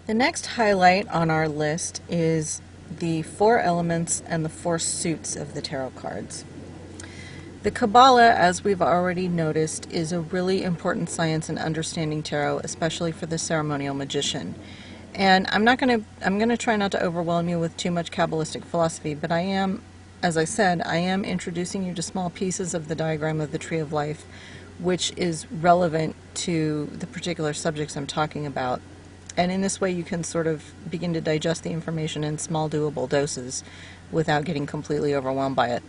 The next highlight on our list is the four elements and the four suits of the tarot cards. The Kabbalah, as we've already noticed, is a really important science in understanding tarot, especially for the ceremonial magician. And I'm going to try not to overwhelm you with too much Kabbalistic philosophy, but as I said, I am introducing you to small pieces of the diagram of the Tree of Life, which is relevant to the particular subjects I'm talking about. And in this way, you can sort of begin to digest the information in small, doable doses without getting completely overwhelmed by it.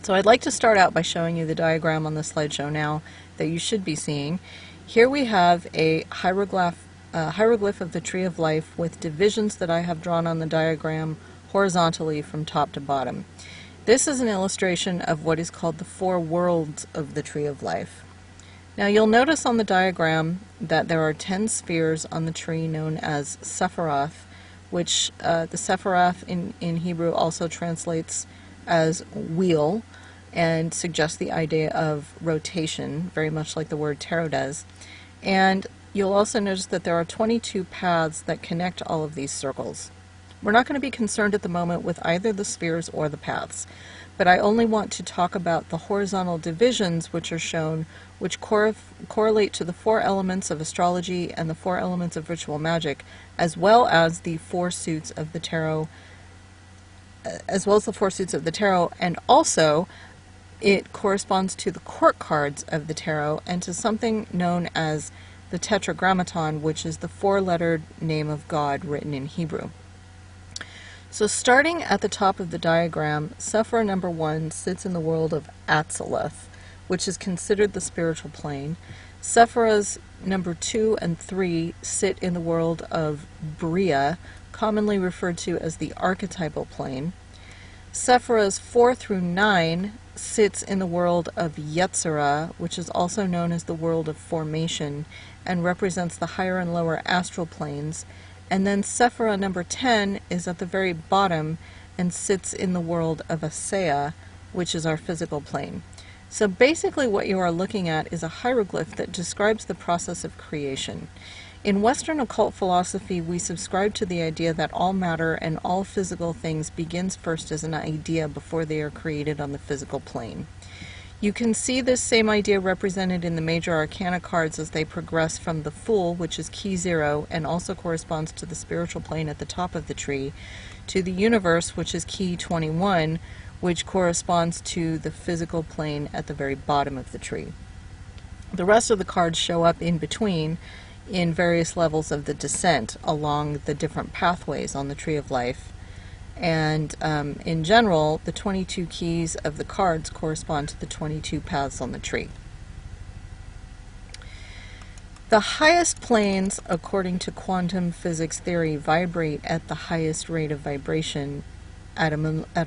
So I'd like to start out by showing you the diagram on the slideshow now that you should be seeing. Here we have a hieroglyph of the Tree of Life with divisions that I have drawn on the diagram horizontally from top to bottom. This is an illustration of what is called the four worlds of the Tree of Life. Now you'll notice on the diagram that there are 10 spheres on the tree known as Sephiroth, which the Sephiroth in Hebrew also translates as wheel and suggests the idea of rotation, very much like the word tarot does. And you'll also notice that there are 22 paths that connect all of these circles. We're not going to be concerned at the moment with either the spheres or the paths, but I only want to talk about the horizontal divisions which are shown, which correlate to the four elements of astrology and the four elements of ritual magic, as well as the four suits of the tarot, and also it corresponds to the court cards of the tarot and to something known as the Tetragrammaton, which is the four-lettered name of God written in Hebrew. So starting at the top of the diagram, Sephira number 1 sits in the world of Atzileth, which is considered the spiritual plane. Sephiras number 2 and 3 sit in the world of Bria, commonly referred to as the archetypal plane. Sephiras 4 through 9 sits in the world of Yetzirah, which is also known as the world of formation, and represents the higher and lower astral planes. And then Sephira number 10 is at the very bottom and sits in the world of Asaya, which is our physical plane. So basically what you are looking at is a hieroglyph that describes the process of creation. In Western occult philosophy, we subscribe to the idea that all matter and all physical things begins first as an idea before they are created on the physical plane. You can see this same idea represented in the major arcana cards as they progress from the Fool, which is key 0 and also corresponds to the spiritual plane at the top of the tree, to the Universe, which is key 21, which corresponds to the physical plane at the very bottom of the tree. The rest of the cards show up in between in various levels of the descent along the different pathways on the Tree of Life. And in general, the 22 keys of the cards correspond to the 22 paths on the tree. The highest planes, according to quantum physics theory, vibrate at the highest rate of vibration at a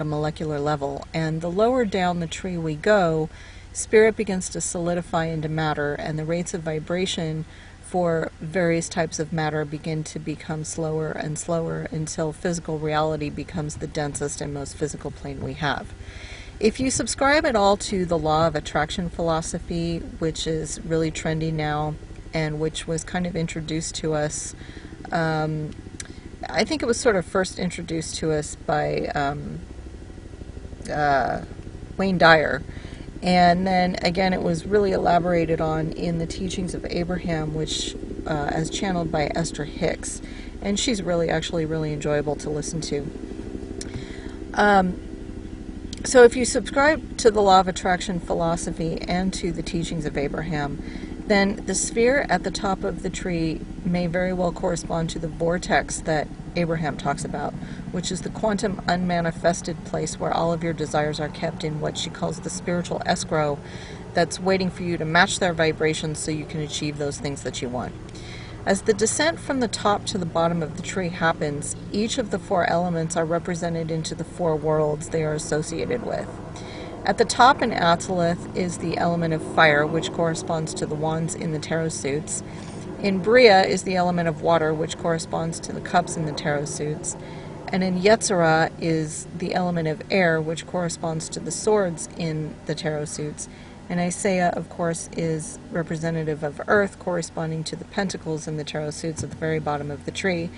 molecular level. And the lower down the tree we go, spirit begins to solidify into matter, and the rates of vibration for various types of matter begin to become slower and slower until physical reality becomes the densest and most physical plane we have. If you subscribe at all to the law of attraction philosophy, which is really trendy now and which was kind of introduced to us, I think it was sort of first introduced to us by Wayne Dyer. And then again, it was really elaborated on in the Teachings of Abraham, which as channeled by Esther Hicks, and she's actually really enjoyable to listen to. So if you subscribe to the law of attraction philosophy and to the Teachings of Abraham, then the sphere at the top of the tree may very well correspond to the vortex that Abraham talks about, which is the quantum unmanifested place where all of your desires are kept in what she calls the spiritual escrow that's waiting for you to match their vibrations so you can achieve those things that you want. As the descent from the top to the bottom of the tree happens, each of the four elements are represented into the four worlds they are associated with. At the top in Atzileth is the element of fire, which corresponds to the wands in the tarot suits. In Bria is the element of water, which corresponds to the cups in the tarot suits. And in Yetzirah is the element of air, which corresponds to the swords in the tarot suits. And Aisea, of course, is representative of Earth, corresponding to the pentacles in the tarot suits at the very bottom of the tree.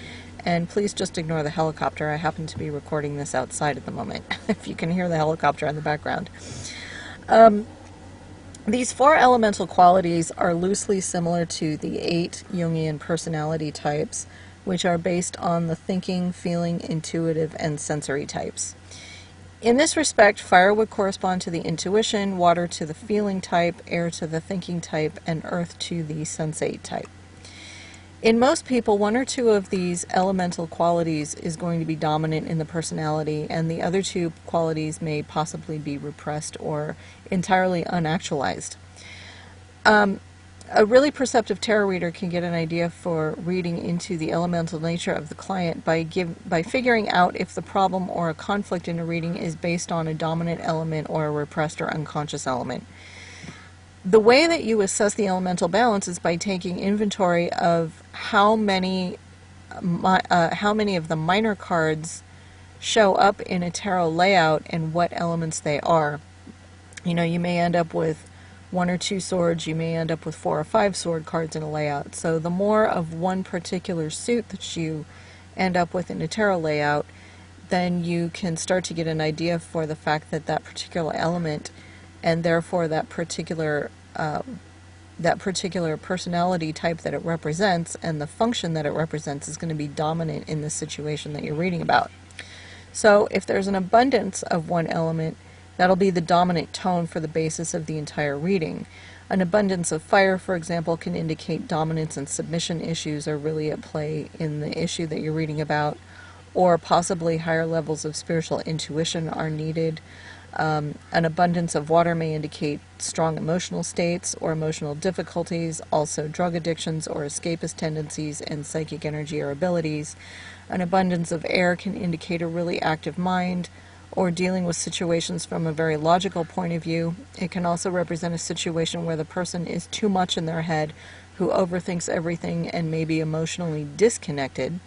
And please just ignore the helicopter. I happen to be recording this outside at the moment, if you can hear the helicopter in the background. These 4 elemental qualities are loosely similar to the 8 Jungian personality types, which are based on the thinking, feeling, intuitive, and sensory types. In this respect, fire would correspond to the intuition, water to the feeling type, air to the thinking type, and earth to the sensate type. In most people, 1 or 2 of these elemental qualities is going to be dominant in the personality, and the other 2 qualities may possibly be repressed or entirely unactualized. A really perceptive tarot reader can get an idea for reading into the elemental nature of the client by figuring out if the problem or a conflict in a reading is based on a dominant element or a repressed or unconscious element. The way that you assess the elemental balance is by taking inventory of how many of the minor cards show up in a tarot layout and what elements they are. You know, you may end up with 1 or 2 swords, you may end up with 4 or 5 sword cards in a layout. So the more of one particular suit that you end up with in a tarot layout, then you can start to get an idea for the fact that that particular element, and therefore that particular personality type that it represents and the function that it represents is going to be dominant in the situation that you're reading about. So if there's an abundance of one element, that'll be the dominant tone for the basis of the entire reading. An abundance of fire, for example, can indicate dominance and submission issues are really at play in the issue that you're reading about, or possibly higher levels of spiritual intuition are needed. An abundance of water may indicate strong emotional states or emotional difficulties, also drug addictions or escapist tendencies and psychic energy or abilities. An abundance of air can indicate a really active mind or dealing with situations from a very logical point of view. It can also represent a situation where the person is too much in their head, who overthinks everything and may be emotionally disconnected.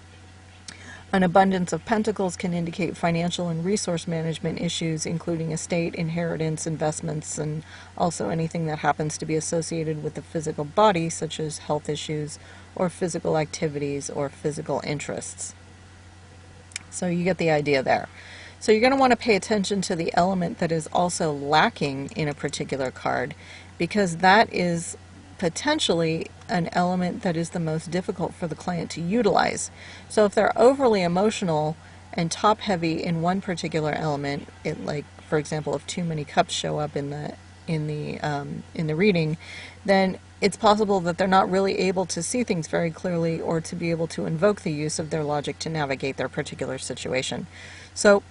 An abundance of pentacles can indicate financial and resource management issues, including estate, inheritance, investments, and also anything that happens to be associated with the physical body, such as health issues or physical activities or physical interests. So you get the idea there. So you're going to want to pay attention to the element that is also lacking in a particular card, because that is potentially an element that is the most difficult for the client to utilize. So if they're overly emotional and top heavy in one particular element, like for example, if too many cups show up in the reading, then it's possible that they're not really able to see things very clearly or to be able to invoke the use of their logic to navigate their particular situation. So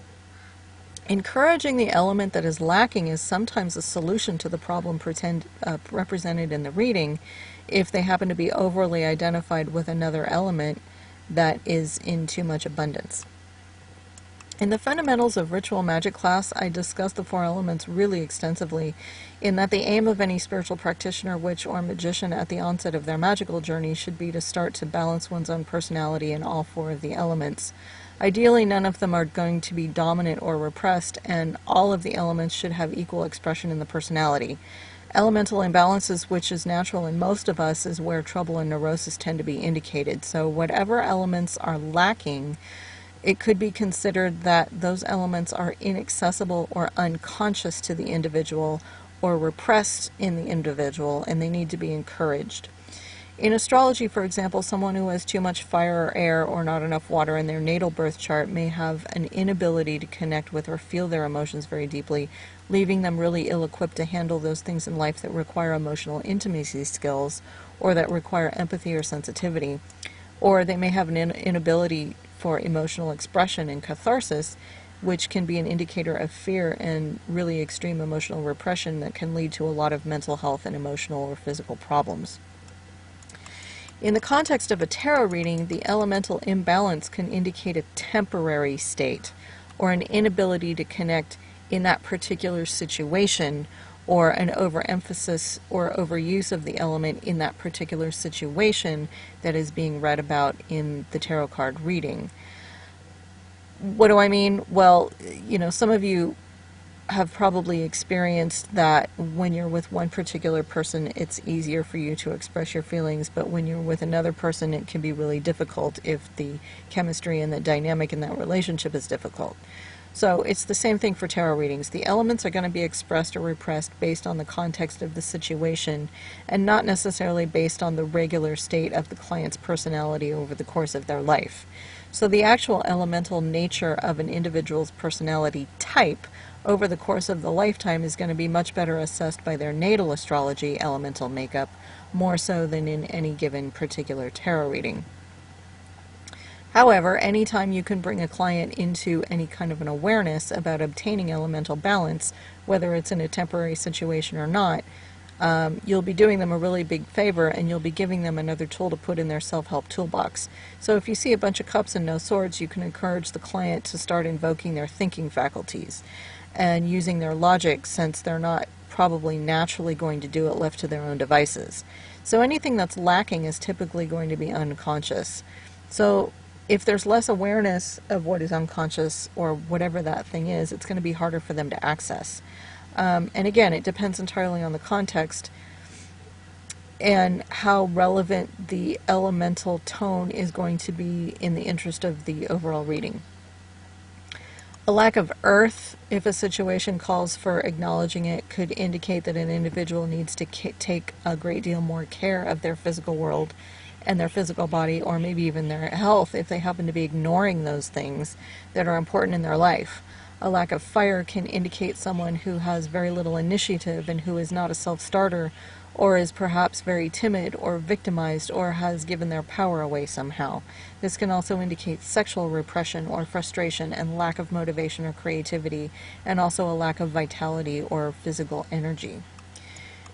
encouraging the element that is lacking is sometimes a solution to the problem represented in the reading if they happen to be overly identified with another element that is in too much abundance. In the Fundamentals of Ritual Magic class, I discussed the 4 elements really extensively, in that the aim of any spiritual practitioner, witch, or magician at the onset of their magical journey should be to start to balance one's own personality in all 4 of the elements. Ideally, none of them are going to be dominant or repressed, and all of the elements should have equal expression in the personality. Elemental imbalances, which is natural in most of us, is where trouble and neurosis tend to be indicated. So whatever elements are lacking, it could be considered that those elements are inaccessible or unconscious to the individual or repressed in the individual, and they need to be encouraged. In astrology, for example, someone who has too much fire or air or not enough water in their natal birth chart may have an inability to connect with or feel their emotions very deeply, leaving them really ill-equipped to handle those things in life that require emotional intimacy skills or that require empathy or sensitivity. Or they may have an inability for emotional expression and catharsis, which can be an indicator of fear and really extreme emotional repression that can lead to a lot of mental health and emotional or physical problems. In the context of a tarot reading, the elemental imbalance can indicate a temporary state or an inability to connect in that particular situation, or an overemphasis or overuse of the element in that particular situation that is being read about in the tarot card reading. What do I mean? Well, you know, some of you have probably experienced that when you're with one particular person, it's easier for you to express your feelings, but when you're with another person, it can be really difficult if the chemistry and the dynamic in that relationship is difficult. So it's the same thing for tarot readings. The elements are going to be expressed or repressed based on the context of the situation and not necessarily based on the regular state of the client's personality over the course of their life. So the actual elemental nature of an individual's personality type over the course of the lifetime is going to be much better assessed by their natal astrology elemental makeup, more so than in any given particular tarot reading. However, anytime you can bring a client into any kind of an awareness about obtaining elemental balance, whether it's in a temporary situation or not, you'll be doing them a really big favor, and you'll be giving them another tool to put in their self-help toolbox. So if you see a bunch of cups and no swords, you can encourage the client to start invoking their thinking faculties and using their logic, since they're not probably naturally going to do it left to their own devices. So anything that's lacking is typically going to be unconscious. So if there's less awareness of what is unconscious or whatever that thing is, it's going to be harder for them to access. And again, it depends entirely on the context and how relevant the elemental tone is going to be in the interest of the overall reading. A lack of earth, if a situation calls for acknowledging it, could indicate that an individual needs to take a great deal more care of their physical world and their physical body, or maybe even their health, if they happen to be ignoring those things that are important in their life. A lack of fire can indicate someone who has very little initiative and who is not a self-starter, or is perhaps very timid or victimized or has given their power away somehow. This can also indicate sexual repression or frustration and lack of motivation or creativity, and also a lack of vitality or physical energy.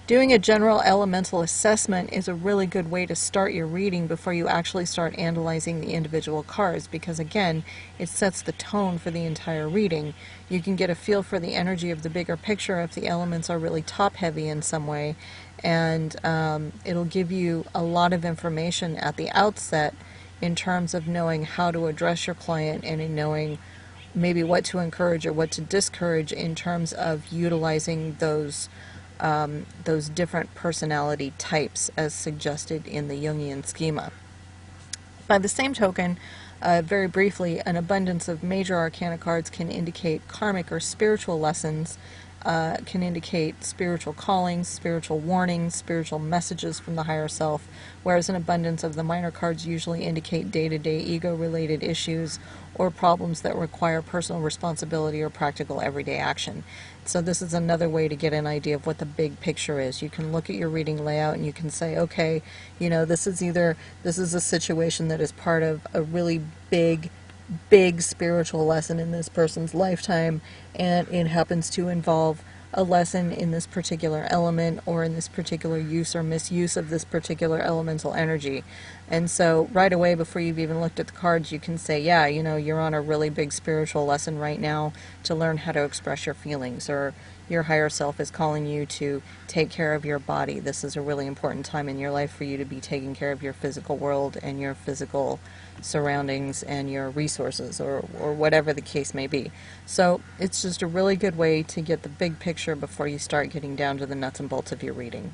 Doing a general elemental assessment is a really good way to start your reading before you actually start analyzing the individual cards, because again, it sets the tone for the entire reading. You can get a feel for the energy of the bigger picture if the elements are really top-heavy in some way, and it'll give you a lot of information at the outset in terms of knowing how to address your client and in knowing maybe what to encourage or what to discourage in terms of utilizing those different personality types as suggested in the Jungian schema. By the same token, very briefly, an abundance of major arcana cards can indicate karmic or spiritual lessons, can indicate spiritual callings, spiritual warnings, spiritual messages from the higher self, whereas an abundance of the minor cards usually indicate day-to-day ego-related issues or problems that require personal responsibility or practical everyday action. So this is another way to get an idea of what the big picture is. You can look at your reading layout and you can say, okay, you know, this is a situation that is part of a really big spiritual lesson in this person's lifetime, and it happens to involve a lesson in this particular element or in this particular use or misuse of this particular elemental energy. And so right away, before you've even looked at the cards, you can say, yeah, you know, you're on a really big spiritual lesson right now to learn how to express your feelings, or your higher self is calling you to take care of your body. This is a really important time in your life for you to be taking care of your physical world and your physical surroundings and your resources, or whatever the case may be. So it's just a really good way to get the big picture before you start getting down to the nuts and bolts of your reading.